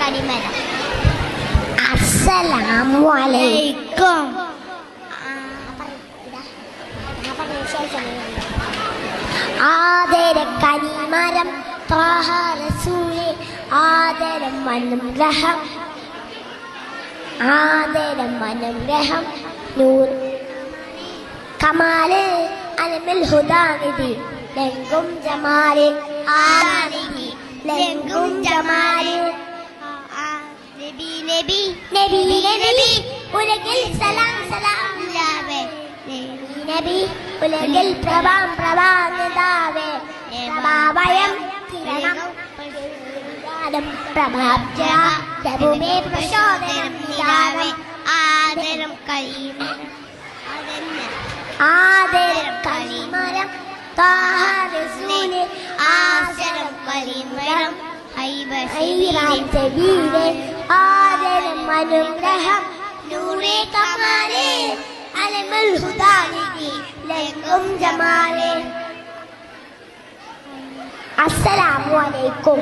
കനിമരം. അസ്സലാമു അലൈക്കും. ആദര കനിമരം ത്വാഹ റസൂലേ ആദരം അനുഗ്രഹം ആദരം അനുഗ്രഹം നൂർ കമാല് അലമിൽ ഹുദാനിധി ലംഘും ജമാല് ആനിധി ലംഘും ജമാല് നബി നബി നബി നബി ഉലകിൽ സലാം സലാം ലാവേ നബി ഉലകിൽ പ്രഭാം പ്രഭാനിതാവേ പ്രഭാവയം കിരണം പ്രഭാബ്ജ പ്രഭുമേ പ്രചോദനം നിലാവേ ആദരം കലിമരം ആദരം കലിമരം ത്വാഹ റസൂലേ ആദരം കലിമരം ഹൈറാം സബീലേ ആദരം അനുഗ്രഹം നൂറേ കമാലേ അലമുൽ ഹുദാനിധി ലംഘും ജമാലേ. അസ്സലാമു അലൈക്കും.